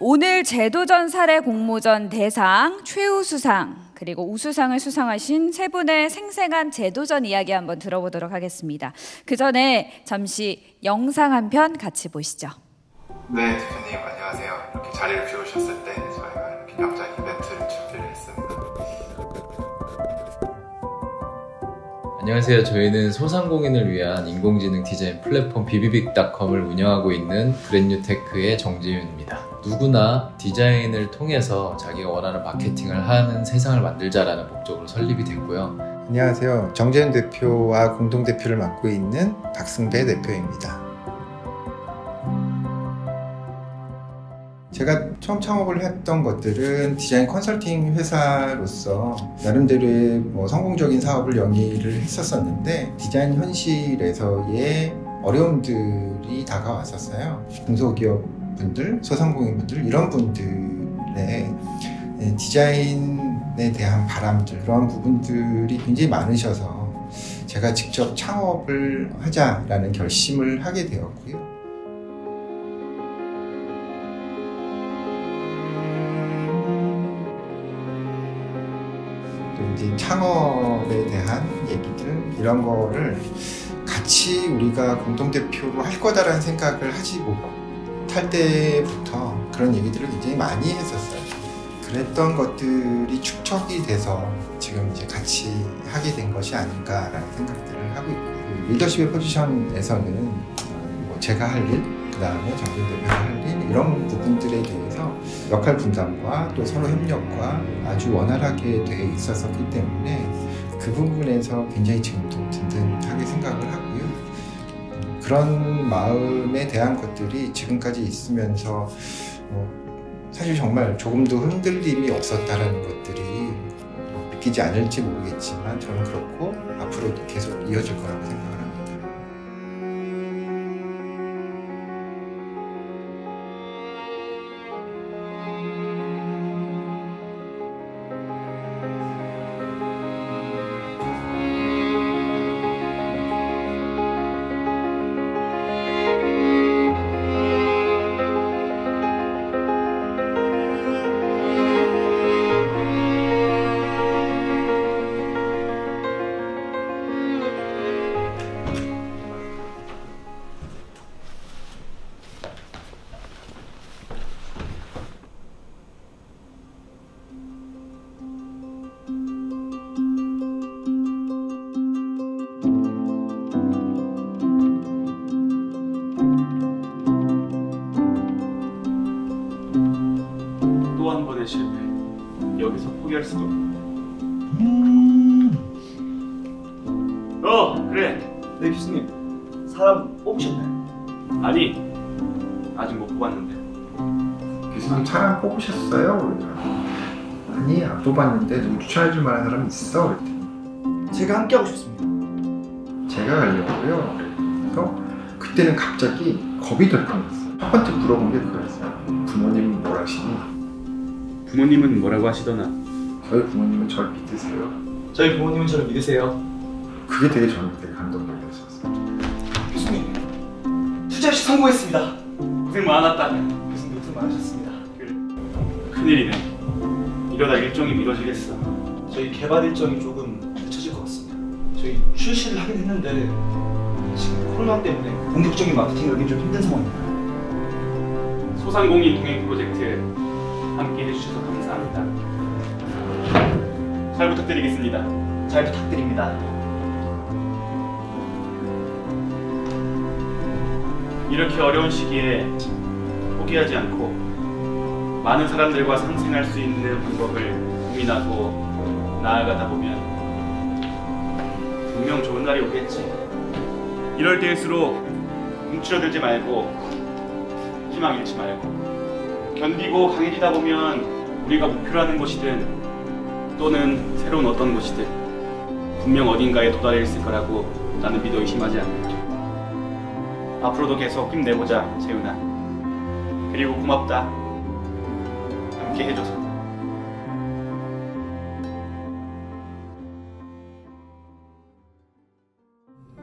오늘 제도전 사례 공모전 대상, 최우수상, 그리고 우수상을 수상하신 세 분의 생생한 제도전 이야기 한번 들어보도록 하겠습니다. 그 전에 잠시 영상 한 편 같이 보시죠. 네, 대표님 안녕하세요. 이렇게 자리를 비우셨을 때 저희가 이렇게 영상 이벤트를 준비를 했습니다. 안녕하세요. 저희는 소상공인을 위한 인공지능 디자인 플랫폼 비비빅닷컴을 운영하고 있는 브랜뉴테크의 정재윤입니다. 누구나 디자인을 통해서 자기가 원하는 마케팅을 하는 세상을 만들자라는 목적으로 설립이 됐고요. 안녕하세요. 정재윤 대표와 공동대표를 맡고 있는 박승배 대표입니다. 제가 처음 창업을 했던 것들은 디자인 컨설팅 회사로서 나름대로의 성공적인 사업을 영위를 했었는데 디자인 현실에서의 어려움들이 다가왔었어요. 중소기업분들, 소상공인분들 이런 분들의 디자인에 대한 바람들 그런 부분들이 굉장히 많으셔서 제가 직접 창업을 하자라는 결심을 하게 되었고요. 이제 창업에 대한 얘기들 이런 거를 같이 우리가 공동대표로 할 거다라는 생각을 하지 못할 때부터 그런 얘기들을 굉장히 많이 했었어요. 그랬던 것들이 축적이 돼서 지금 이제 같이 하게 된 것이 아닌가라는 생각들을 하고 있고요. 리더십의 포지션에서는 제가 할 일, 그 다음에 정재윤 대표가 할 일 이런 부분들에 대해서 역할 분담과 또 서로 협력과 아주 원활하게 돼 있었기 때문에 그 부분에서 굉장히 지금도 든든하게 생각을 하고요. 그런 마음에 대한 것들이 지금까지 있으면서 사실 정말 조금도 흔들림이 없었다라는 것들이 믿기지 않을지 모르겠지만 저는 그렇고 앞으로도 계속 이어질 거라고 생각을 합니다. 또 한 번의 실패. 여기서 포기할 수가 없다. 그래. 네 교수님, 사람 뽑으셨나요? 아니, 아직 못 뽑았는데. 교수님 사람 뽑으셨어요? 아니 안 뽑았는데 누구 추천해줄 만한 사람 있어? 그랬더니 제가 함께 하고 싶습니다. 제가 가려고요. 그래서 그때는 갑자기 겁이 덜 뻔했어요. 첫 번째 물어본 게 그거였어요. 부모님은 뭘 하시니? 부모님은 뭐라고 하시더나? 저희 부모님은 저를 믿으세요? 저희 부모님은 저를 믿으세요. 그게 되게 저는 되게 감동적이었어요. 교수님, 투자시 성공했습니다. 고생 많았다. 교수님 고생 많으셨습니다. 그래. 큰일이네. 이러다 일정이 미뤄지겠어. 저희 개발 일정이 조금 늦춰질 것 같습니다. 저희 출시를 하긴 했는데 지금 코로나 때문에 본격적인 마케팅을 하기 좀 힘든 상황입니다. 소상공인 동행 프로젝트 함께 해주셔서 감사합니다. 잘 부탁드리겠습니다. 잘 부탁드립니다. 이렇게 어려운 시기에 포기하지 않고 많은 사람들과 상생할 수 있는 방법을 고민하고 나아가다 보면 분명 좋은 날이 오겠지. 이럴 때일수록 움츠러들지 말고 희망 잃지 말고 견디고 강해지다 보면 우리가 목표로 하는 곳이든 또는 새로운 어떤 곳이든 분명 어딘가에 도달해 있을 거라고 나는 믿어 의심하지 않는다. 앞으로도 계속 힘내보자, 재윤아. 그리고 고맙다. 함께 해줘서.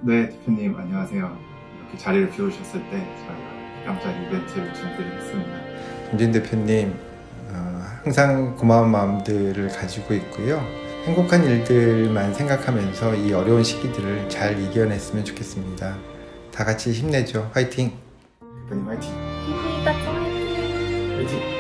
네, 대표님 안녕하세요. 이렇게 자리를 비우셨을 때 저희가 깜짝 이벤트를 준비를 했습니다. 김진 대표님, 항상 고마운 마음들을 가지고 있고요. 행복한 일들만 생각하면서 이 어려운 시기들을 잘 이겨냈으면 좋겠습니다. 다 같이 힘내죠. 화이팅! 대표님 화이팅! 화이팅!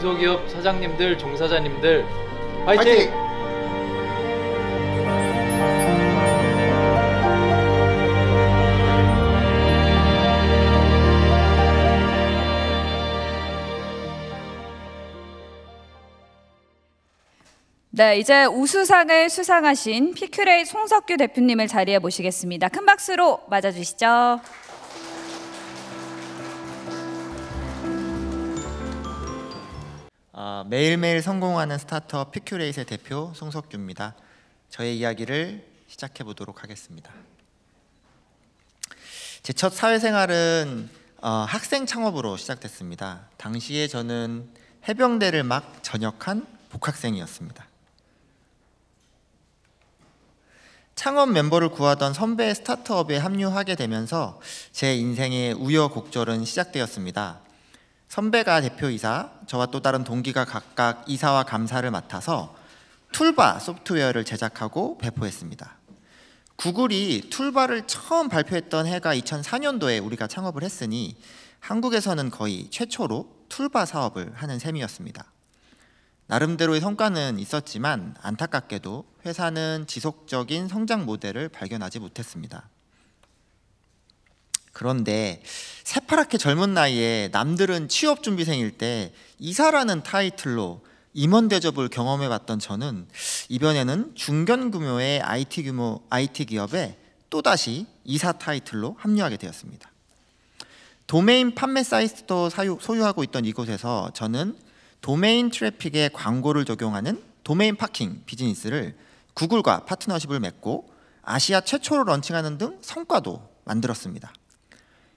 중소기업 사장님들, 종사자님들 화이팅! 네, 이제 우수상을 수상하신 피큐레이 송석규 대표님을 자리에 모시겠습니다. 큰 박수로 맞아주시죠. 매일매일 성공하는 스타트업 피큐레이트의 대표 송석규입니다. 저의 이야기를 시작해 보도록 하겠습니다. 제 첫 사회생활은 학생 창업으로 시작됐습니다. 당시에 저는 해병대를 막 전역한 복학생이었습니다. 창업 멤버를 구하던 선배의 스타트업에 합류하게 되면서 제 인생의 우여곡절은 시작되었습니다. 선배가 대표이사, 저와 또 다른 동기가 각각 이사와 감사를 맡아서 툴바 소프트웨어를 제작하고 배포했습니다. 구글이 툴바를 처음 발표했던 해가 2004년도에 우리가 창업을 했으니 한국에서는 거의 최초로 툴바 사업을 하는 셈이었습니다. 나름대로의 성과는 있었지만 안타깝게도 회사는 지속적인 성장 모델을 발견하지 못했습니다. 그런데 새파랗게 젊은 나이에 남들은 취업준비생일 때 이사라는 타이틀로 임원 대접을 경험해봤던 저는 이번에는 중견 규모의 IT 기업에 또다시 이사 타이틀로 합류하게 되었습니다. 도메인 판매 사이트도 소유하고 있던 이곳에서 저는 도메인 트래픽에 광고를 적용하는 도메인 파킹 비즈니스를 구글과 파트너십을 맺고 아시아 최초로 런칭하는 등 성과도 만들었습니다.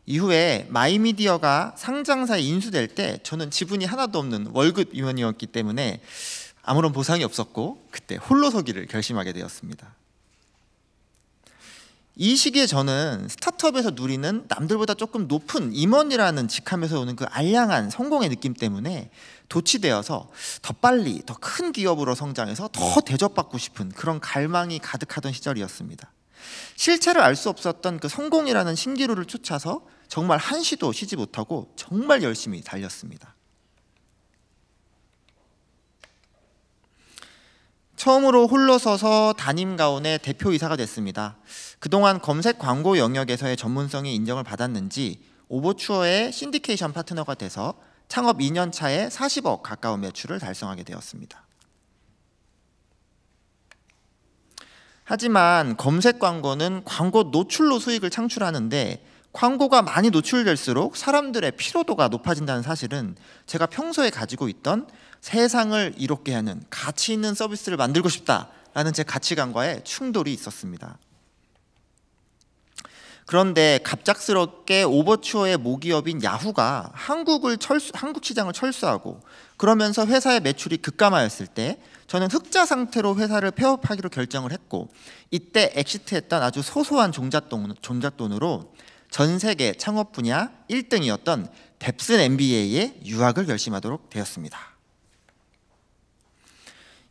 이후에 마이미디어가 상장사에 인수될 때 저는 지분이 하나도 없는 월급 임원이었기 때문에 아무런 보상이 없었고 그때 홀로 서기를 결심하게 되었습니다. 이 시기에 저는 스타트업에서 누리는 남들보다 조금 높은 임원이라는 직함에서 오는 그 알량한 성공의 느낌 때문에 도취되어서 더 빨리 더 큰 기업으로 성장해서 더 대접받고 싶은 그런 갈망이 가득하던 시절이었습니다. 실체를 알 수 없었던 그 성공이라는 신기루를 쫓아서 정말 한시도 쉬지 못하고 정말 열심히 달렸습니다. 처음으로 홀로 서서 담임 가온의 대표이사가 됐습니다. 그동안 검색 광고 영역에서의 전문성이 인정을 받았는지 오버추어의 신디케이션 파트너가 돼서 창업 2년 차에 40억 가까운 매출을 달성하게 되었습니다. 하지만 검색 광고는 광고 노출로 수익을 창출하는데 광고가 많이 노출될수록 사람들의 피로도가 높아진다는 사실은 제가 평소에 가지고 있던 세상을 이롭게 하는 가치 있는 서비스를 만들고 싶다라는 제 가치관과의 충돌이 있었습니다. 그런데 갑작스럽게 오버추어의 모기업인 야후가 한국 시장을 철수하고 그러면서 회사의 매출이 급감하였을 때 저는 흑자 상태로 회사를 폐업하기로 결정을 했고 이때 엑시트했던 아주 소소한 종잣돈으로 전 세계 창업 분야 1등이었던 뎁슨 MBA에 유학을 결심하도록 되었습니다.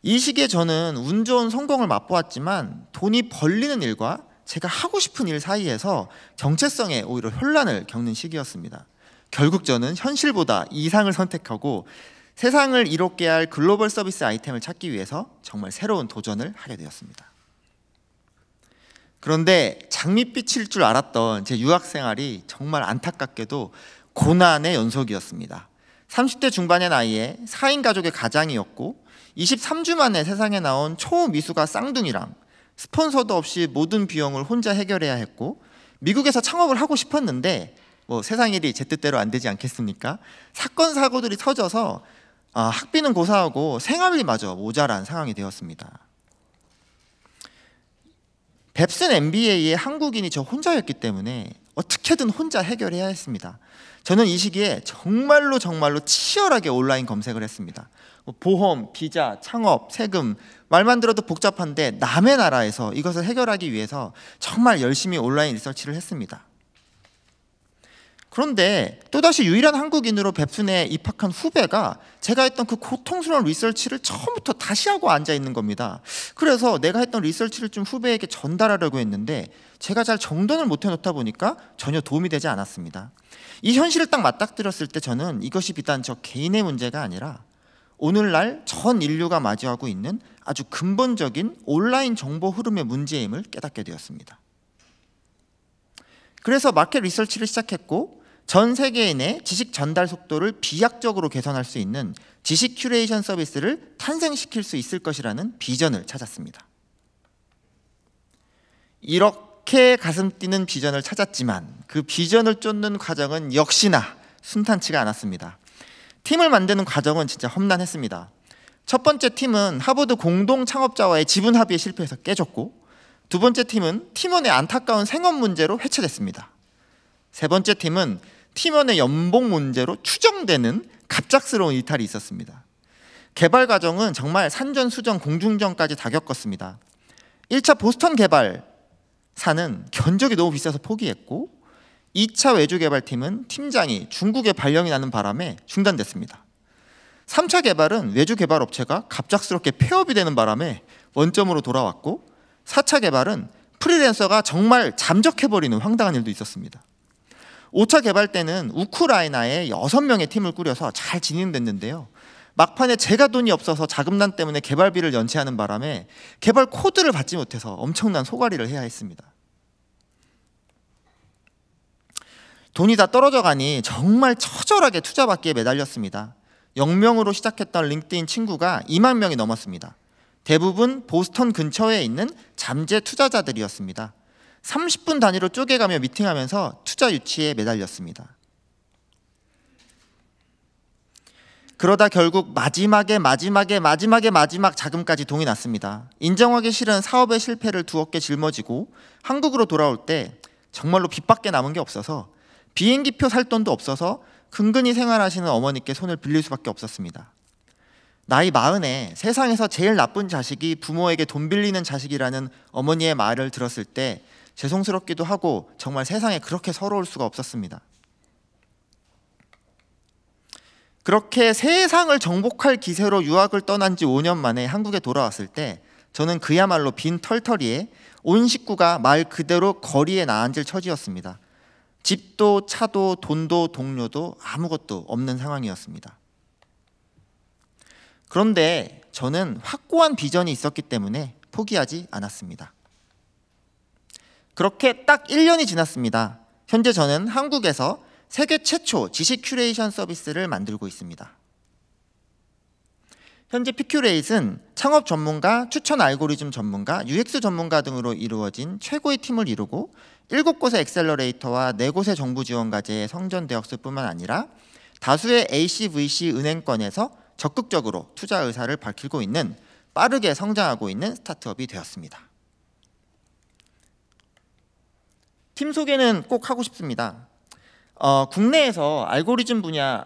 이 시기에 저는 운 좋은 성공을 맛보았지만 돈이 벌리는 일과 제가 하고 싶은 일 사이에서 정체성에 오히려 혼란을 겪는 시기였습니다. 결국 저는 현실보다 이상을 선택하고 세상을 이롭게 할 글로벌 서비스 아이템을 찾기 위해서 정말 새로운 도전을 하게 되었습니다. 그런데 장밋빛일 줄 알았던 제 유학 생활이 정말 안타깝게도 고난의 연속이었습니다. 30대 중반의 나이에 4인 가족의 가장이었고 23주 만에 세상에 나온 초미수가 쌍둥이랑 스폰서도 없이 모든 비용을 혼자 해결해야 했고 미국에서 창업을 하고 싶었는데 뭐 세상 일이 제 뜻대로 안 되지 않겠습니까? 사건 사고들이 터져서 학비는 고사하고 생활비마저 모자란 상황이 되었습니다. 뱁슨 MBA의 한국인이 저 혼자였기 때문에 어떻게든 혼자 해결해야 했습니다. 저는 이 시기에 정말로 치열하게 온라인 검색을 했습니다. 보험, 비자, 창업, 세금, 말만 들어도 복잡한데 남의 나라에서 이것을 해결하기 위해서 정말 열심히 온라인 리서치를 했습니다. 그런데 또다시 유일한 한국인으로 뱁슨에 입학한 후배가 제가 했던 그 고통스러운 리서치를 처음부터 다시 하고 앉아 있는 겁니다. 그래서 내가 했던 리서치를 좀 후배에게 전달하려고 했는데 제가 잘 정돈을 못 해놓다 보니까 전혀 도움이 되지 않았습니다. 이 현실을 딱 맞닥뜨렸을 때 저는 이것이 비단 저 개인의 문제가 아니라 오늘날 전 인류가 마주하고 있는 아주 근본적인 온라인 정보 흐름의 문제임을 깨닫게 되었습니다. 그래서 마켓 리서치를 시작했고 전 세계인의 지식 전달 속도를 비약적으로 개선할 수 있는 지식 큐레이션 서비스를 탄생시킬 수 있을 것이라는 비전을 찾았습니다. 이렇게 가슴 뛰는 비전을 찾았지만 그 비전을 쫓는 과정은 역시나 순탄치가 않았습니다. 팀을 만드는 과정은 진짜 험난했습니다. 첫 번째 팀은 하버드 공동 창업자와의 지분 합의에 실패해서 깨졌고, 두 번째 팀은 팀원의 안타까운 생업 문제로 해체됐습니다. 세 번째 팀은 팀원의 연봉 문제로 추정되는 갑작스러운 이탈이 있었습니다. 개발 과정은 정말 산전수전 공중전까지 다 겪었습니다. 1차 보스턴 개발사는 견적이 너무 비싸서 포기했고, 2차 외주 개발팀은 팀장이 중국에 발령이 나는 바람에 중단됐습니다. 3차 개발은 외주 개발 업체가 갑작스럽게 폐업이 되는 바람에 원점으로 돌아왔고, 4차 개발은 프리랜서가 정말 잠적해버리는 황당한 일도 있었습니다. 5차 개발 때는 우크라이나에 6명의 팀을 꾸려서 잘 진행됐는데요. 막판에 제가 돈이 없어서 자금난 때문에 개발비를 연체하는 바람에 개발 코드를 받지 못해서 엄청난 소가리를 해야 했습니다. 돈이 다 떨어져 가니 정말 처절하게 투자받기에 매달렸습니다. 0명으로 시작했던 링크드인 친구가 2만 명이 넘었습니다. 대부분 보스턴 근처에 있는 잠재 투자자들이었습니다. 30분 단위로 쪼개가며 미팅하면서 투자 유치에 매달렸습니다. 그러다 결국 마지막 자금까지 동이 났습니다. 인정하기 싫은 사업의 실패를 두 어깨 짊어지고 한국으로 돌아올 때 정말로 빚밖에 남은 게 없어서 비행기표 살 돈도 없어서 근근히 생활하시는 어머니께 손을 빌릴 수밖에 없었습니다. 나이 40에 세상에서 제일 나쁜 자식이 부모에게 돈 빌리는 자식이라는 어머니의 말을 들었을 때 죄송스럽기도 하고 정말 세상에 그렇게 서러울 수가 없었습니다. 그렇게 세상을 정복할 기세로 유학을 떠난 지 5년 만에 한국에 돌아왔을 때 저는 그야말로 빈 털터리에 온 식구가 말 그대로 거리에 나앉을 처지였습니다. 집도 차도 돈도 동료도 아무것도 없는 상황이었습니다. 그런데 저는 확고한 비전이 있었기 때문에 포기하지 않았습니다. 그렇게 딱 1년이 지났습니다. 현재 저는 한국에서 세계 최초 지식 큐레이션 서비스를 만들고 있습니다. 현재 피큐레이트는 창업 전문가, 추천 알고리즘 전문가, UX 전문가 등으로 이루어진 최고의 팀을 이루고 7곳의 엑셀러레이터와 4곳의 정부 지원 과제에 성전되었을 뿐만 아니라 다수의 ACVC 은행권에서 적극적으로 투자 의사를 밝히고 있는 빠르게 성장하고 있는 스타트업이 되었습니다. 팀 소개는 꼭 하고 싶습니다. 국내에서 알고리즘 분야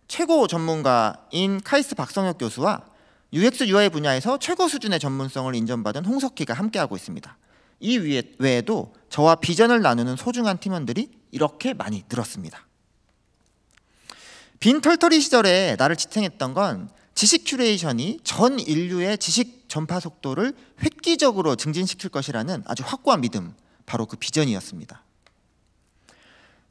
최고 전문가인 카이스트 박성혁 교수와 UX UI 분야에서 최고 수준의 전문성을 인정받은 홍석희가 함께하고 있습니다. 이 외에도 저와 비전을 나누는 소중한 팀원들이 이렇게 많이 늘었습니다. 빈 털터리 시절에 나를 지탱했던 건 지식 큐레이션이 전 인류의 지식 전파 속도를 획기적으로 증진시킬 것이라는 아주 확고한 믿음, 바로 그 비전이었습니다.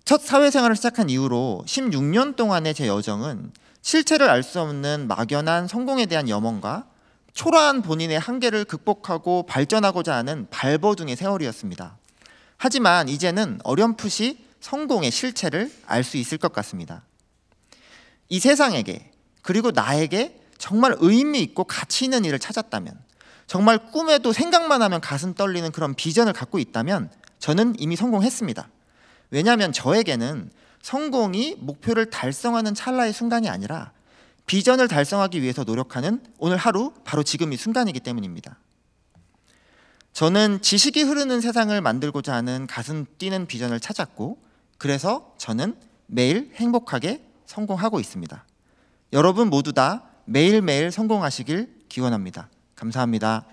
첫 사회생활을 시작한 이후로 16년 동안의 제 여정은 실체를 알 수 없는 막연한 성공에 대한 염원과 초라한 본인의 한계를 극복하고 발전하고자 하는 발버둥의 세월이었습니다. 하지만 이제는 어렴풋이 성공의 실체를 알 수 있을 것 같습니다. 이 세상에게 그리고 나에게 정말 의미 있고 가치 있는 일을 찾았다면, 정말 꿈에도 생각만 하면 가슴 떨리는 그런 비전을 갖고 있다면 저는 이미 성공했습니다. 왜냐하면 저에게는 성공이 목표를 달성하는 찰나의 순간이 아니라 비전을 달성하기 위해서 노력하는 오늘 하루, 바로 지금 이 순간이기 때문입니다. 저는 지식이 흐르는 세상을 만들고자 하는 가슴 뛰는 비전을 찾았고, 그래서 저는 매일 행복하게 성공하고 있습니다. 여러분 모두 다 매일매일 성공하시길 기원합니다. 감사합니다.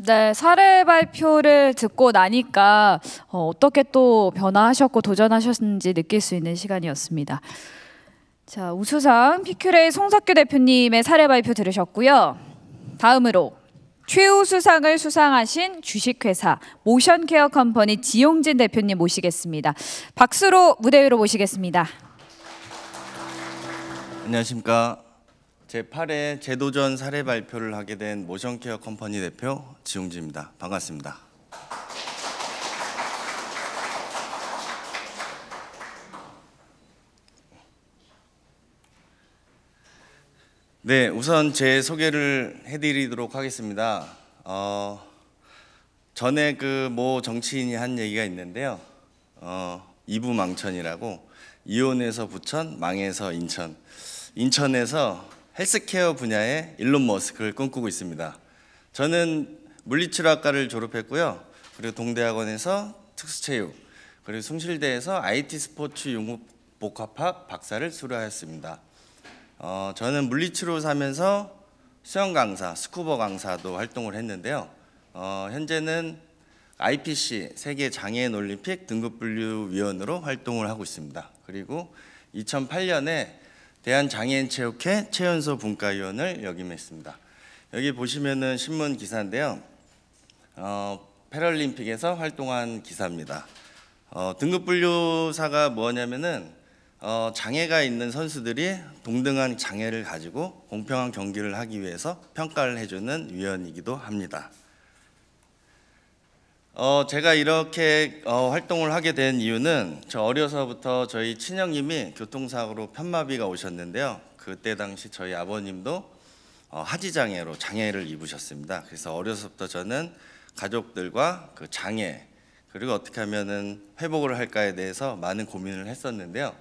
네, 사례 발표를 듣고 나니까 어떻게 또 변화하셨고 도전하셨는지 느낄 수 있는 시간이었습니다. 자, 우수상 피큐레이 송석규 대표님의 사례 발표 들으셨고요. 다음으로 최우수상을 수상하신 주식회사 모션케어 컴퍼니 지용진 대표님 모시겠습니다. 박수로 무대 위로 모시겠습니다. 안녕하십니까. 제8회 재도전 사례 발표를 하게 된 모션케어 컴퍼니 대표 지용진입니다. 반갑습니다. 네, 우선 제 소개를 해드리도록 하겠습니다. 전에 그 모 정치인이 한 얘기가 있는데요. 이부망천이라고, 이온에서 부천, 망에서 인천. 인천에서 헬스케어 분야의 일론 머스크를 꿈꾸고 있습니다. 저는 물리치료학과를 졸업했고요. 그리고 동대학원에서 특수체육, 그리고 숭실대에서 IT 스포츠 융합복합학 박사를 수료하였습니다. 저는 물리치료사면서 수영 강사, 스쿠버 강사도 활동을 했는데요. 현재는 IPC 세계 장애인 올림픽 등급분류위원으로 활동을 하고 있습니다. 그리고 2008년에 대한장애인체육회 최연소 분과위원을 역임했습니다. 여기 보시면은 신문 기사인데요. 패럴림픽에서 활동한 기사입니다. 등급분류사가 뭐냐면은 장애가 있는 선수들이 동등한 장애를 가지고 공평한 경기를 하기 위해서 평가를 해주는 위원이기도 합니다. 제가 이렇게 활동을 하게 된 이유는 저 어려서부터 저희 친형님이 교통사고로 편마비가 오셨는데요. 그때 당시 저희 아버님도 하지장애로 장애를 입으셨습니다. 그래서 어려서부터 저는 가족들과 그 장애, 그리고 어떻게 하면은 회복을 할까에 대해서 많은 고민을 했었는데요.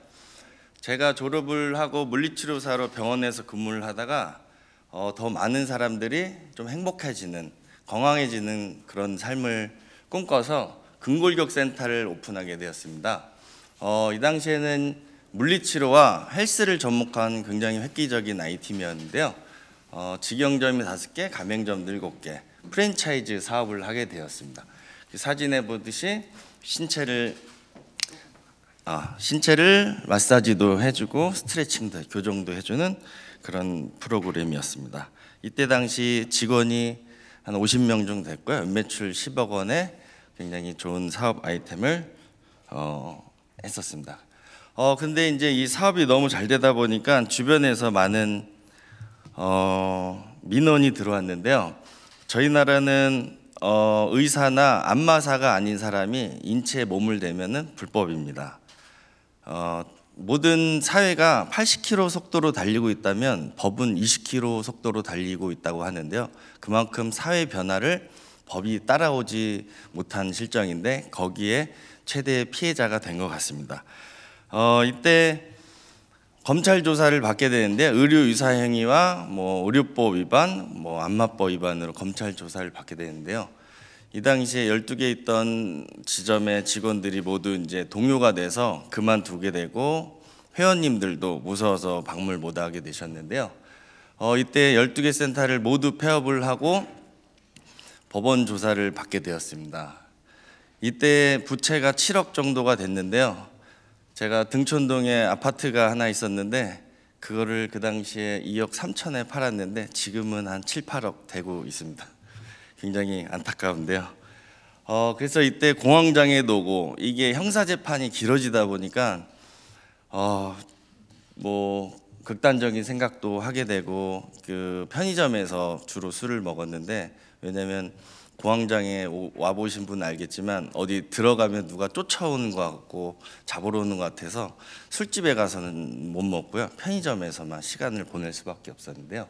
제가 졸업을 하고 물리치료사로 병원에서 근무를 하다가 더 많은 사람들이 좀 행복해지는, 건강해지는 그런 삶을 꿈꿔서 근골격 센터를 오픈하게 되었습니다. 이 당시에는 물리치료와 헬스를 접목한 굉장히 획기적인 IT팀이었는데요. 직영점이 5개, 가맹점 7개, 프랜차이즈 사업을 하게 되었습니다. 사진에 보듯이 신체를 마사지도 해주고 스트레칭도, 교정도 해주는 그런 프로그램이었습니다. 이때 당시 직원이 한 50명 정도 됐고요. 매출 10억 원의 굉장히 좋은 사업 아이템을 했었습니다. 근데 이제 이 사업이 너무 잘 되다 보니까 주변에서 많은 민원이 들어왔는데요. 저희 나라는 의사나 안마사가 아닌 사람이 인체에 몸을 대면은 불법입니다. 모든 사회가 80km 속도로 달리고 있다면 법은 20km 속도로 달리고 있다고 하는데요. 그만큼 사회 변화를 법이 따라오지 못한 실정인데 거기에 최대의 피해자가 된 것 같습니다. 이때 검찰 조사를 받게 되는데 의료유사행위와 의료법 위반, 안마법 위반으로 검찰 조사를 받게 되는데요. 이 당시에 12개 있던 지점의 직원들이 모두 이제 동요가 돼서 그만두게 되고 회원님들도 무서워서 방문을 못하게 되셨는데요. 이때 12개 센터를 모두 폐업을 하고 법원 조사를 받게 되었습니다. 이때 부채가 7억 정도가 됐는데요. 제가 등촌동에 아파트가 하나 있었는데 그거를 그 당시에 2억 3천에 팔았는데 지금은 한 7, 8억 되고 있습니다. 굉장히 안타까운데요. 그래서 이때 공황장애도 오고 이게 형사재판이 길어지다 보니까 극단적인 생각도 하게 되고 그 편의점에서 주로 술을 먹었는데, 왜냐면 공황장애 와보신 분은 알겠지만 어디 들어가면 누가 쫓아오는 것 같고 잡으러 오는 것 같아서 술집에 가서는 못 먹고요. 편의점에서만 시간을 보낼 수밖에 없었는데요.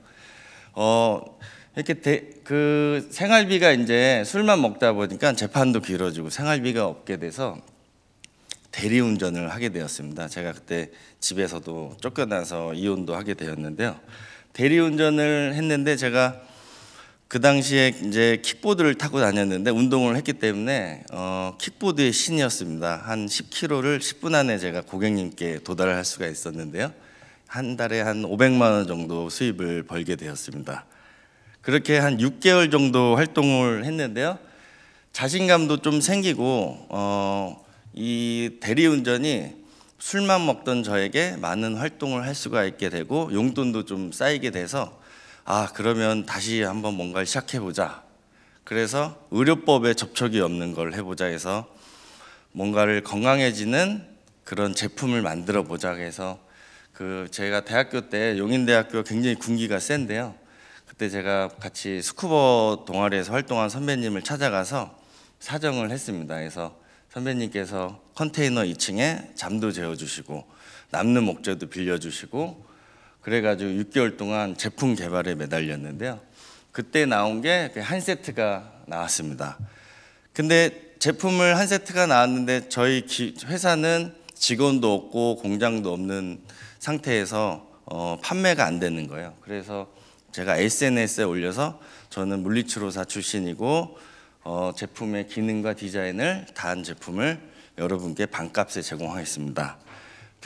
이렇게 그 생활비가 이제 술만 먹다 보니까 재판도 길어지고 생활비가 없게 돼서 대리운전을 하게 되었습니다. 제가 그때 집에서도 쫓겨나서 이혼도 하게 되었는데요. 대리운전을 했는데 제가 그 당시에 이제 킥보드를 타고 다녔는데 운동을 했기 때문에 킥보드의 신이었습니다. 한 10km를 10분 안에 제가 고객님께 도달할 수가 있었는데요. 한 달에 한 500만 원 정도 수입을 벌게 되었습니다. 그렇게 한 6개월 정도 활동을 했는데요. 자신감도 좀 생기고 이 대리운전이 술만 먹던 저에게 많은 활동을 할 수가 있게 되고 용돈도 좀 쌓이게 돼서 그러면 다시 한번 뭔가를 시작해보자. 그래서 의료법에 접촉이 없는 걸 해보자 해서 뭔가를 건강해지는 그런 제품을 만들어 보자 해서 제가 대학교 때 용인대학교 굉장히 군기가 센데요. 그때 제가 같이 스쿠버 동아리에서 활동한 선배님을 찾아가서 사정을 했습니다. 그래서 선배님께서 컨테이너 2층에 잠도 재워주시고 남는 목재도 빌려주시고 그래가지고 6개월 동안 제품 개발에 매달렸는데요. 그때 나온 게 한 세트가 나왔습니다. 근데 제품을 한 세트가 나왔는데 저희 회사는 직원도 없고 공장도 없는 상태에서 판매가 안 되는 거예요. 그래서 제가 SNS에 올려서 저는 물리치료사 출신이고 제품의 기능과 디자인을 다한 제품을 여러분께 반값에 제공하겠습니다.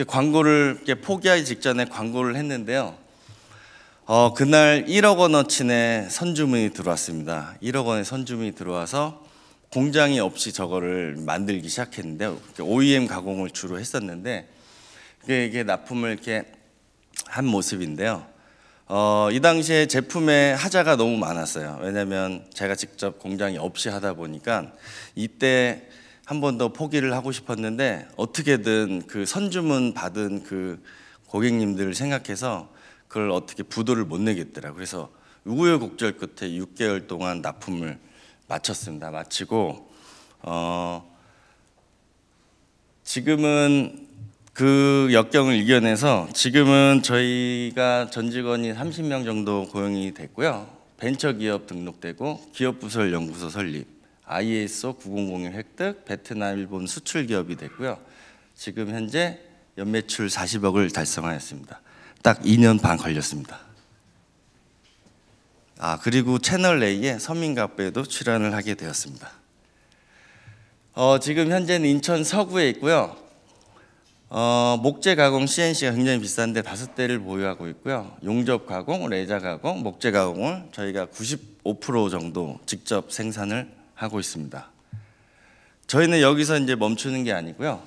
광고를 포기하기 직전에 광고를 했는데요. 그날 1억 원어치의 선주문이 들어왔습니다. 1억 원의 선주문이 들어와서 공장이 없이 저거를 만들기 시작했는데요. OEM 가공을 주로 했었는데 이게 납품을 이렇게 한 모습인데요. 이 당시에 제품에 하자가 너무 많았어요. 왜냐하면 제가 직접 공장이 없이 하다 보니까 이때 한 번 더 포기를 하고 싶었는데 어떻게든 그 선주문 받은 그 고객님들을 생각해서 그걸 어떻게 부도를 못 내겠더라고요. 그래서 우여곡절 끝에 6개월 동안 납품을 마쳤습니다. 마치고 지금은 그 역경을 이겨내서 지금은 저희가 전 직원이 30명 정도 고용이 됐고요. 벤처기업 등록되고 기업부설 연구소 설립, ISO 9001 획득, 베트남, 일본 수출 기업이 됐고요. 지금 현재 연매출 40억을 달성하였습니다. 딱 2년 반 걸렸습니다. 그리고 채널 A의 서민갑부에도 출연을 하게 되었습니다. 지금 현재는 인천 서구에 있고요. 목재 가공 CNC가 굉장히 비싼데 5대를 보유하고 있고요. 용접 가공, 레자 가공, 목재 가공을 저희가 95% 정도 직접 생산을 하고 있습니다. 저희는 여기서 이제 멈추는 게 아니고요.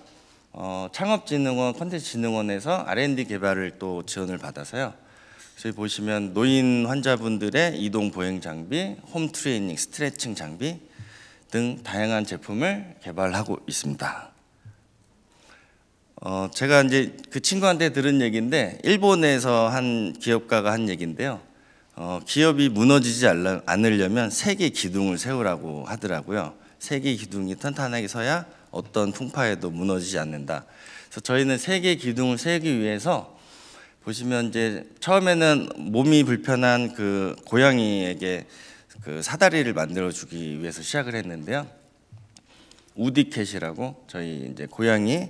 창업진흥원, 콘텐츠진흥원에서 R&D 개발을 또 지원을 받아서요. 저희 보시면 노인 환자분들의 이동 보행 장비, 홈 트레이닝, 스트레칭 장비 등 다양한 제품을 개발하고 있습니다. 제가 이제 그 친구한테 들은 얘기인데 일본에서 한 기업가가 한 얘기인데요. 기업이 무너지지 않으려면 3개 기둥을 세우라고 하더라고요. 3개 기둥이 탄탄하게 서야 어떤 풍파에도 무너지지 않는다. 그래서 저희는 3개 기둥을 세우기 위해서 보시면 이제 처음에는 몸이 불편한 그 고양이에게 그 사다리를 만들어 주기 위해서 시작을 했는데요. 우디캣이라고 저희 이제 고양이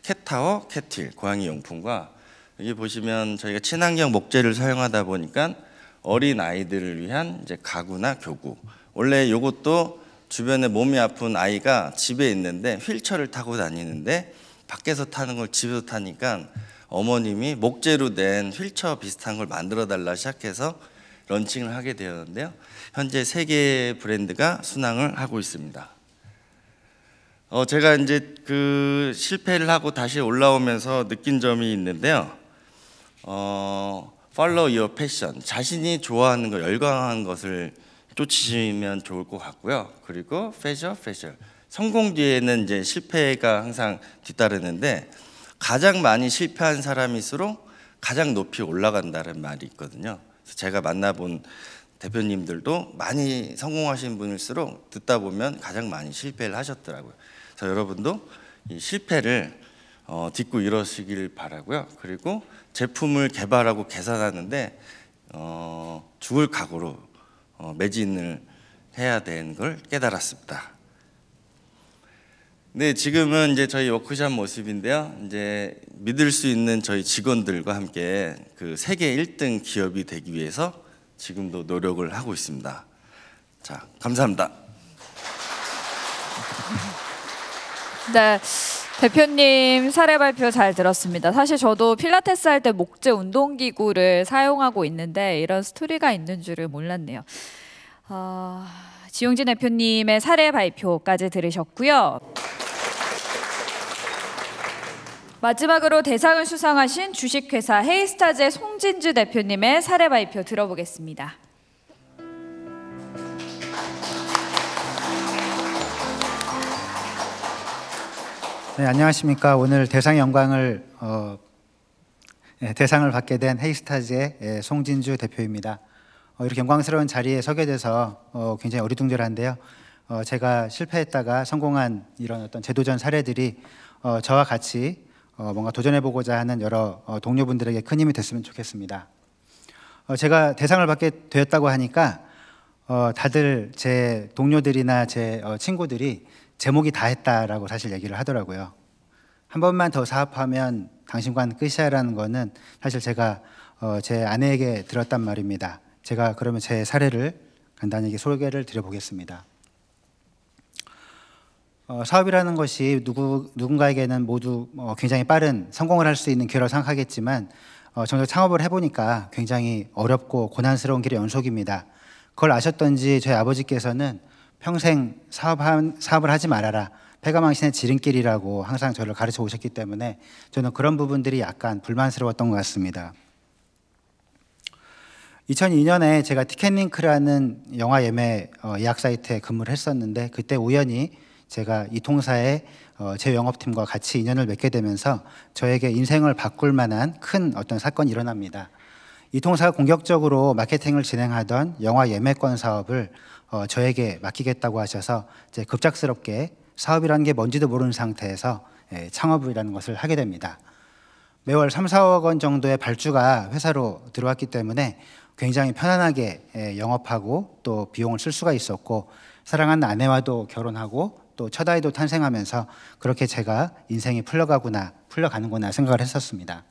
캣타워, 캣휠, 고양이 용품과 여기 보시면 저희가 친환경 목재를 사용하다 보니까 어린 아이들을 위한 이제 가구나 교구. 원래 이것도 주변에 몸이 아픈 아이가 집에 있는데 휠체어를 타고 다니는데 밖에서 타는 걸 집에서 타니까 어머님이 목재로 된 휠체어 비슷한 걸 만들어 달라 시작해서 런칭을 하게 되었는데요. 현재 3개 브랜드가 순항을 하고 있습니다. 제가 이제 그 실패를 하고 다시 올라오면서 느낀 점이 있는데요. Follow your passion. 자신이 좋아하는 거, 열광하는 것을 쫓으시면 좋을 것 같고요. 그리고 pleasure. 성공 뒤에는 이제 실패가 항상 뒤따르는데 가장 많이 실패한 사람일수록 가장 높이 올라간다는 말이 있거든요. 그래서 제가 만나본 대표님들도 많이 성공하신 분일수록 듣다 보면 가장 많이 실패를 하셨더라고요. 그래서 여러분도 이 실패를 딛고 일어서시길 바라고요. 그리고 제품을 개발하고 개선하는데 죽을 각오로 매진을 해야 되는 걸 깨달았습니다. 네, 지금은 이제 저희 워크숍 모습인데요. 이제 믿을 수 있는 저희 직원들과 함께 그 세계 1등 기업이 되기 위해서 지금도 노력을 하고 있습니다. 자, 감사합니다. 네, 대표님 사례 발표 잘 들었습니다. 사실 저도 필라테스 할 때 목재 운동기구를 사용하고 있는데 이런 스토리가 있는 줄을 몰랐네요. 지용진 대표님의 사례 발표까지 들으셨고요. 마지막으로 대상을 수상하신 주식회사 헤이스타즈의 송진주 대표님의 사례 발표 들어보겠습니다. 네, 안녕하십니까. 오늘 대상 영광을 대상을 받게 된 헤이스타즈의 송진주 대표입니다. 이렇게 영광스러운 자리에 서게 돼서 굉장히 어리둥절한데요. 제가 실패했다가 성공한 이런 어떤 재도전 사례들이 저와 같이 뭔가 도전해보고자 하는 여러 동료분들에게 큰 힘이 됐으면 좋겠습니다. 제가 대상을 받게 되었다고 하니까 다들 제 동료들이나 제 친구들이 제목이 다 했다라고 사실 얘기를 하더라고요. 한 번만 더 사업하면 당신과는 끝이야라는 거는 사실 제가 제 아내에게 들었단 말입니다. 제가 그러면 제 사례를 간단히 소개를 드려보겠습니다. 사업이라는 것이 누군가에게는 모두 굉장히 빠른 성공을 할 수 있는 기회라고 생각하겠지만 정작 창업을 해보니까 굉장히 어렵고 고난스러운 길의 연속입니다. 그걸 아셨던지 저희 아버지께서는 평생 사업을 하지 말아라, 패가망신의 지름길이라고 항상 저를 가르쳐 오셨기 때문에 저는 그런 부분들이 약간 불만스러웠던 것 같습니다. 2002년에 제가 티켓링크라는 영화 예매 예약 사이트에 근무를 했었는데 그때 우연히 제가 이 통사의 제 영업팀과 같이 인연을 맺게 되면서 저에게 인생을 바꿀 만한 큰 어떤 사건이 일어납니다. 이 통사가 공격적으로 마케팅을 진행하던 영화 예매권 사업을 저에게 맡기겠다고 하셔서 이제 급작스럽게 사업이라는 게 뭔지도 모르는 상태에서 창업이라는 것을 하게 됩니다. 매월 3, 4억 원 정도의 발주가 회사로 들어왔기 때문에 굉장히 편안하게 영업하고 또 비용을 쓸 수가 있었고 사랑하는 아내와도 결혼하고 또 첫 아이도 탄생하면서 그렇게 제가 인생이 풀려가는구나 생각을 했었습니다.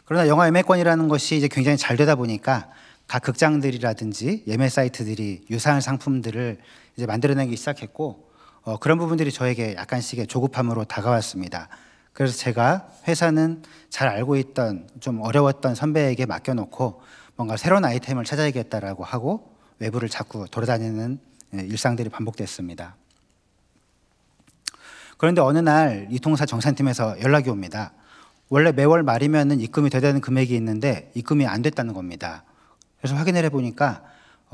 그러나 영화 예매권이라는 것이 이제 굉장히 잘 되다 보니까 각 극장들이라든지 예매 사이트들이 유사한 상품들을 이제 만들어내기 시작했고 그런 부분들이 저에게 약간씩의 조급함으로 다가왔습니다. 그래서 제가 회사는 잘 알고 있던 좀 어려웠던 선배에게 맡겨놓고 뭔가 새로운 아이템을 찾아야겠다라고 하고 외부를 자꾸 돌아다니는 일상들이 반복됐습니다. 그런데 어느 날 이 통사 정산팀에서 연락이 옵니다. 원래 매월 말이면 입금이 돼야 되는 금액이 있는데 입금이 안 됐다는 겁니다. 그래서 확인을 해보니까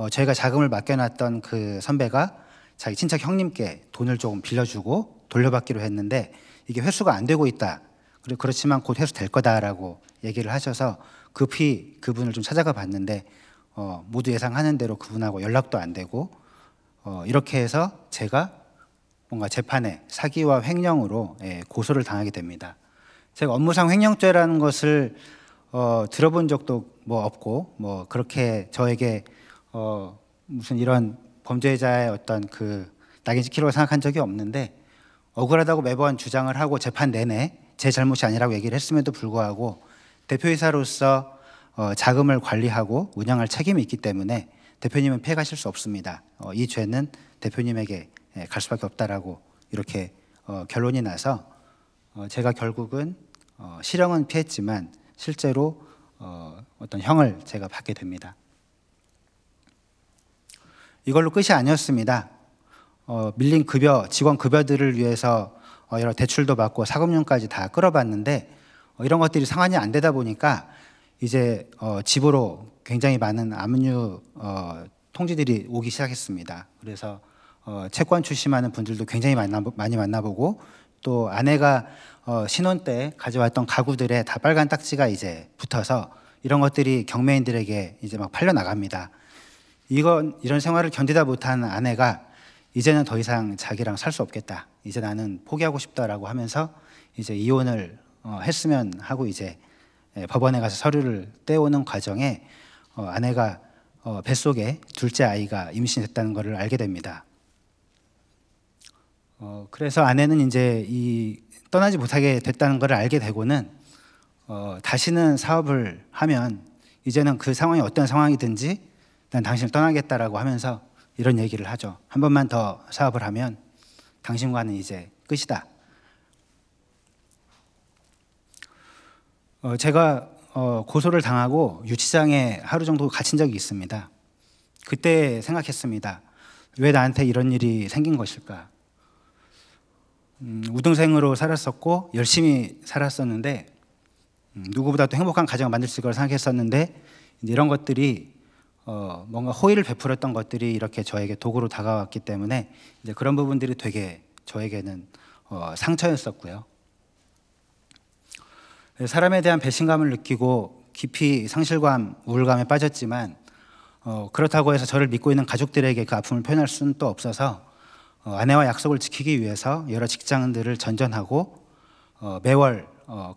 저희가 자금을 맡겨놨던 그 선배가 자기 친척 형님께 돈을 조금 빌려주고 돌려받기로 했는데 이게 회수가 안 되고 있다. 그리고 그렇지만 곧 회수될 거다라고 얘기를 하셔서 급히 그분을 좀 찾아가 봤는데 모두 예상하는 대로 그분하고 연락도 안 되고 이렇게 해서 제가 뭔가 재판에 사기와 횡령으로 고소를 당하게 됩니다. 제가 업무상 횡령죄라는 것을 들어본 적도 뭐 없고 뭐 그렇게 저에게 무슨 이런 범죄자의 어떤 그 낙인 찍히려고 생각한 적이 없는데 억울하다고 매번 주장을 하고 재판 내내 제 잘못이 아니라고 얘기를 했음에도 불구하고 대표이사로서 자금을 관리하고 운영할 책임이 있기 때문에 대표님은 피해가실 수 없습니다. 이 죄는 대표님에게 갈 수밖에 없다라고 이렇게 결론이 나서 제가 결국은 실형은 피했지만 실제로 어떤 형을 제가 받게 됩니다. 이걸로 끝이 아니었습니다. 밀린 직원 급여들을 위해서 여러 대출도 받고 사금융까지 다 끌어봤는데 이런 것들이 상환이 안 되다 보니까 이제 집으로 굉장히 많은 압류 통지들이 오기 시작했습니다. 그래서 채권 출심하는 분들도 굉장히 많이 만나보고 또 아내가 신혼 때 가져왔던 가구들에 다 빨간 딱지가 이제 붙어서 이런 것들이 경매인들에게 이제 막 팔려 나갑니다. 이런 생활을 견디다 못한 아내가 이제는 더 이상 자기랑 살 수 없겠다. 이제 나는 포기하고 싶다라고 하면서 이제 이혼을 했으면 하고 이제 법원에 가서 서류를 떼오는 과정에 아내가 뱃속에 둘째 아이가 임신했다는 것을 알게 됩니다. 그래서 아내는 이제 떠나지 못하게 됐다는 것을 알게 되고는 다시는 사업을 하면 이제는 그 상황이 어떤 상황이든지 난 당신을 떠나겠다라고 하면서 이런 얘기를 하죠. 한 번만 더 사업을 하면 당신과는 이제 끝이다. 제가 고소를 당하고 유치장에 하루 정도 갇힌 적이 있습니다. 그때 생각했습니다. 왜 나한테 이런 일이 생긴 것일까? 우등생으로 살았었고 열심히 살았었는데 누구보다도 행복한 가정을 만들 수 있을 거라 생각했었는데 이런 것들이 뭔가 호의를 베풀었던 것들이 이렇게 저에게 도구로 다가왔기 때문에 이제 그런 부분들이 되게 저에게는 상처였었고요. 사람에 대한 배신감을 느끼고 깊이 상실감, 우울감에 빠졌지만 그렇다고 해서 저를 믿고 있는 가족들에게 그 아픔을 표현할 수는 또 없어서 아내와 약속을 지키기 위해서 여러 직장들을 전전하고 매월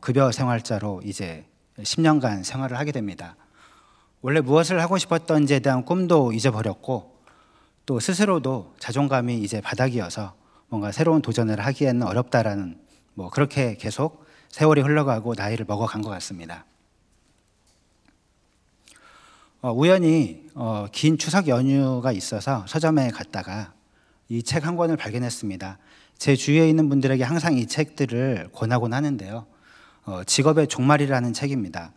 급여 생활자로 이제 10년간 생활을 하게 됩니다. 원래 무엇을 하고 싶었던지에 대한 꿈도 잊어버렸고 또 스스로도 자존감이 이제 바닥이어서 뭔가 새로운 도전을 하기에는 어렵다라는 그렇게 계속 세월이 흘러가고 나이를 먹어간 것 같습니다. 우연히 긴 추석 연휴가 있어서 서점에 갔다가 이 책 한 권을 발견했습니다. 제 주위에 있는 분들에게 항상 이 책들을 권하곤 하는데요. 직업의 종말이라는 책입니다.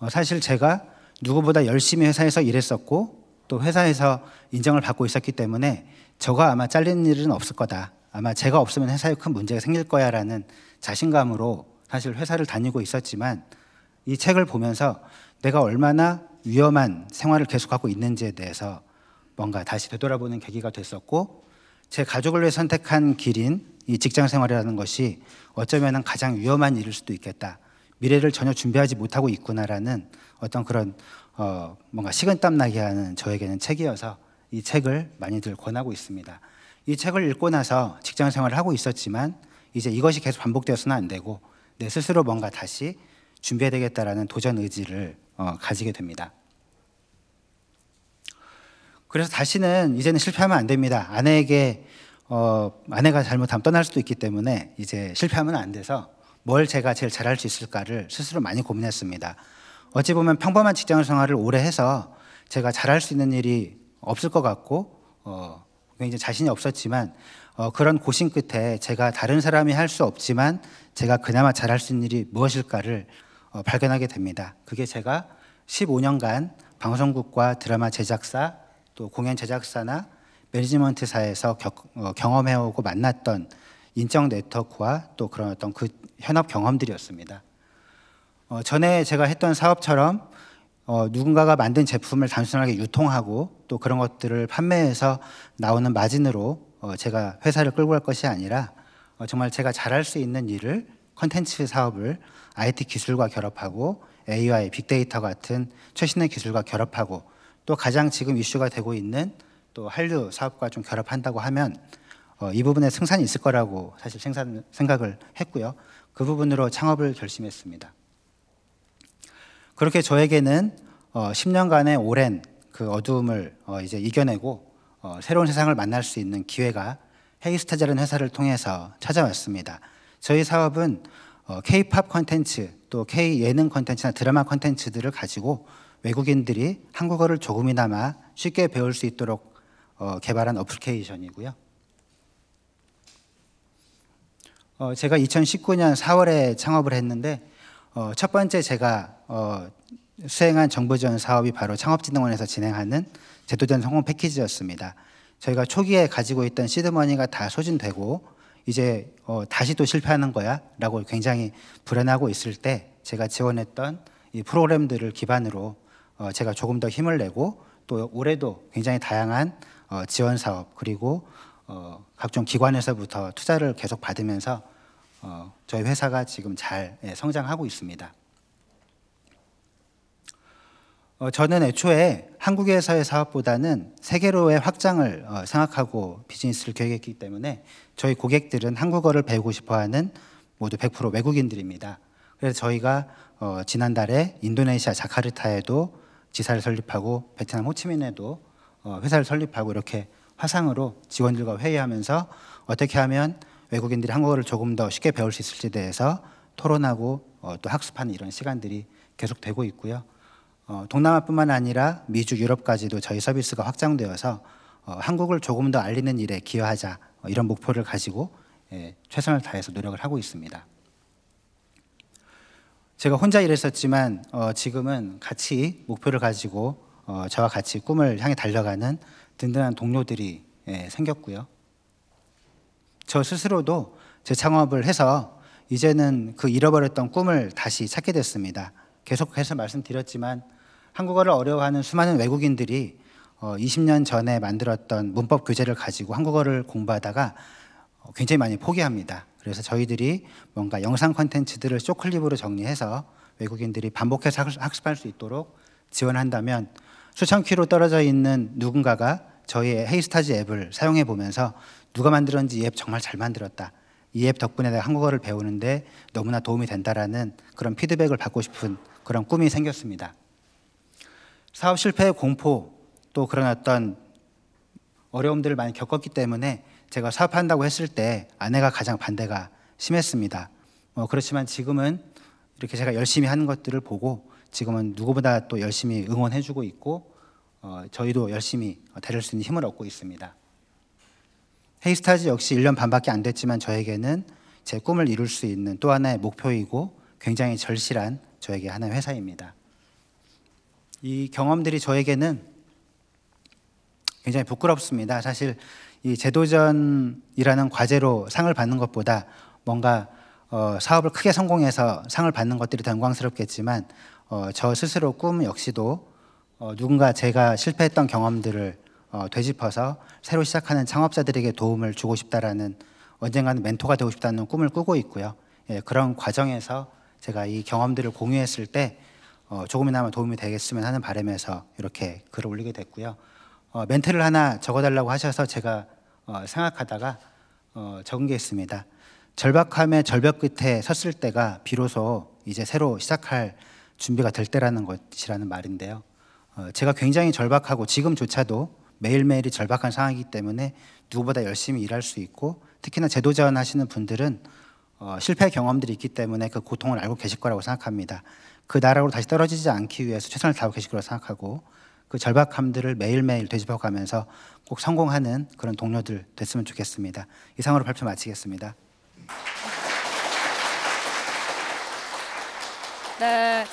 사실 제가 누구보다 열심히 회사에서 일했었고 또 회사에서 인정을 받고 있었기 때문에 저가 아마 잘리는 일은 없을 거다. 아마 제가 없으면 회사에 큰 문제가 생길 거야 라는 자신감으로 사실 회사를 다니고 있었지만 이 책을 보면서 내가 얼마나 위험한 생활을 계속하고 있는지에 대해서 뭔가 다시 되돌아보는 계기가 됐었고 제 가족을 위해 선택한 길인 이 직장 생활이라는 것이 어쩌면 가장 위험한 일일 수도 있겠다. 미래를 전혀 준비하지 못하고 있구나라는 어떤 그런 뭔가 식은땀 나게 하는 저에게는 책이어서 이 책을 많이들 권하고 있습니다. 이 책을 읽고 나서 직장 생활을 하고 있었지만 이제 이것이 계속 반복되어서는 안 되고 내 스스로 뭔가 다시 준비해야 되겠다라는 도전 의지를 가지게 됩니다. 그래서 다시는 이제는 실패하면 안 됩니다. 아내가 잘못하면 떠날 수도 있기 때문에 이제 실패하면 안 돼서 뭘 제가 제일 잘할 수 있을까를 스스로 많이 고민했습니다. 어찌 보면 평범한 직장 생활을 오래 해서 제가 잘할 수 있는 일이 없을 것 같고 굉장히 자신이 없었지만 그런 고심 끝에 제가 다른 사람이 할 수 없지만 제가 그나마 잘할 수 있는 일이 무엇일까를 발견하게 됩니다. 그게 제가 15년간 방송국과 드라마 제작사 또 공연 제작사나 매니지먼트사에서 경험해오고 만났던 인적 네트워크와 또 그런 어떤 그 현업 경험들이었습니다. 전에 제가 했던 사업처럼 누군가가 만든 제품을 단순하게 유통하고 또 그런 것들을 판매해서 나오는 마진으로 제가 회사를 끌고 갈 것이 아니라 정말 제가 잘할 수 있는 일을 컨텐츠 사업을 IT 기술과 결합하고 AI, 빅데이터 같은 최신의 기술과 결합하고 또 가장 지금 이슈가 되고 있는 또 한류 사업과 좀 결합한다고 하면 이 부분에 승산이 있을 거라고 사실 생각을 했고요. 그 부분으로 창업을 결심했습니다. 그렇게 저에게는 10년간의 오랜 그 어두움을 이제 이겨내고 새로운 세상을 만날 수 있는 기회가 헤이스타즈라는 회사를 통해서 찾아왔습니다. 저희 사업은 K-팝 콘텐츠 또 K-예능 콘텐츠나 드라마 콘텐츠들을 가지고 외국인들이 한국어를 조금이나마 쉽게 배울 수 있도록 개발한 어플리케이션이고요. 제가 2019년 4월에 창업을 했는데 첫 번째 제가 수행한 정부 지원 사업이 바로 창업진흥원에서 진행하는 제도전 성공 패키지였습니다. 저희가 초기에 가지고 있던 시드머니가 다 소진되고 이제 다시 또 실패하는 거야 라고 굉장히 불안하고 있을 때 제가 지원했던 이 프로그램들을 기반으로 제가 조금 더 힘을 내고 또 올해도 굉장히 다양한 지원 사업 그리고 각종 기관에서부터 투자를 계속 받으면서 저희 회사가 지금 잘 성장하고 있습니다. 저는 애초에 한국에서의 사업보다는 세계로의 확장을 생각하고 비즈니스를 계획했기 때문에 저희 고객들은 한국어를 배우고 싶어하는 모두 100% 외국인들입니다. 그래서 저희가 지난달에 인도네시아 자카르타에도 지사를 설립하고 베트남 호치민에도 회사를 설립하고 이렇게 화상으로 직원들과 회의하면서 어떻게 하면 외국인들이 한국어를 조금 더 쉽게 배울 수 있을지에 대해서 토론하고 또 학습하는 이런 시간들이 계속되고 있고요. 동남아뿐만 아니라 미주, 유럽까지도 저희 서비스가 확장되어서 한국을 조금 더 알리는 일에 기여하자 이런 목표를 가지고 최선을 다해서 노력을 하고 있습니다. 제가 혼자 일했었지만 지금은 같이 목표를 가지고 저와 같이 꿈을 향해 달려가는 든든한 동료들이 생겼고요. 저 스스로도 재창업을 해서 이제는 그 잃어버렸던 꿈을 다시 찾게 됐습니다. 계속해서 말씀드렸지만 한국어를 어려워하는 수많은 외국인들이 20년 전에 만들었던 문법 교재를 가지고 한국어를 공부하다가 굉장히 많이 포기합니다. 그래서 저희들이 뭔가 영상 콘텐츠들을 쇼클립으로 정리해서 외국인들이 반복해서 학습할 수 있도록 지원한다면 수천 킬로 떨어져 있는 누군가가 저희의 헤이스타즈 앱을 사용해 보면서 누가 만들었는지 이 앱 정말 잘 만들었다. 이 앱 덕분에 내가 한국어를 배우는데 너무나 도움이 된다라는 그런 피드백을 받고 싶은 그런 꿈이 생겼습니다. 사업 실패의 공포 또 그런 어떤 어려움들을 많이 겪었기 때문에 제가 사업한다고 했을 때 아내가 가장 반대가 심했습니다. 그렇지만 지금은 이렇게 제가 열심히 하는 것들을 보고 지금은 누구보다 또 열심히 응원해주고 있고 저희도 열심히 다룰 수 있는 힘을 얻고 있습니다. 헤이스타즈 역시 1년 반밖에 안 됐지만 저에게는 제 꿈을 이룰 수 있는 또 하나의 목표이고 굉장히 절실한 저에게 하나의 회사입니다. 이 경험들이 저에게는 굉장히 부끄럽습니다. 사실 이 재도전이라는 과제로 상을 받는 것보다 뭔가 사업을 크게 성공해서 상을 받는 것들이 더 영광스럽겠지만 저 스스로 꿈 역시도 누군가 제가 실패했던 경험들을 되짚어서 새로 시작하는 창업자들에게 도움을 주고 싶다라는 언젠가는 멘토가 되고 싶다는 꿈을 꾸고 있고요. 그런 과정에서 제가 이 경험들을 공유했을 때 조금이나마 도움이 되겠으면 하는 바람에서 이렇게 글을 올리게 됐고요. 멘트를 하나 적어달라고 하셔서 제가 생각하다가 적은 게 있습니다. 절박함의 절벽 끝에 섰을 때가 비로소 이제 새로 시작할 준비가 될 때라는 것이라는 말인데요. 제가 굉장히 절박하고 지금조차도 매일매일이 절박한 상황이기 때문에 누구보다 열심히 일할 수 있고 특히나 재도전 하시는 분들은 실패 경험들이 있기 때문에 그 고통을 알고 계실 거라고 생각합니다. 그 나락으로 다시 떨어지지 않기 위해서 최선을 다하고 계실 거라고 생각하고 그 절박함들을 매일매일 되짚어가면서 꼭 성공하는 그런 동료들 됐으면 좋겠습니다. 이상으로 발표 마치겠습니다. 네,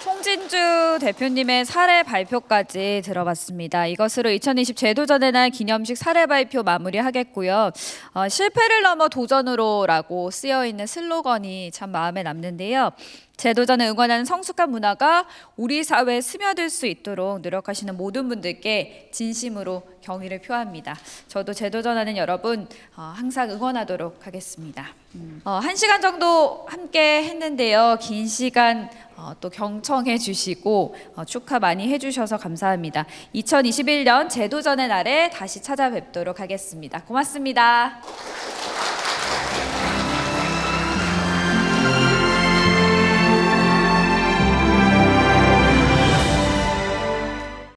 송진주 대표님의 사례 발표까지 들어봤습니다. 이것으로 2020 재도전의 날 기념식 사례 발표 마무리하겠고요. 실패를 넘어 도전으로라고 쓰여있는 슬로건이 참 마음에 남는데요. 재도전을 응원하는 성숙한 문화가 우리 사회에 스며들 수 있도록 노력하시는 모든 분들께 진심으로 경의를 표합니다. 저도 재도전하는 여러분 항상 응원하도록 하겠습니다. 1시간 정도 함께 했는데요. 긴 시간 또 경청해 주시고 축하 많이 해주셔서 감사합니다. 2021년 재도전의 날에 다시 찾아뵙도록 하겠습니다. 고맙습니다.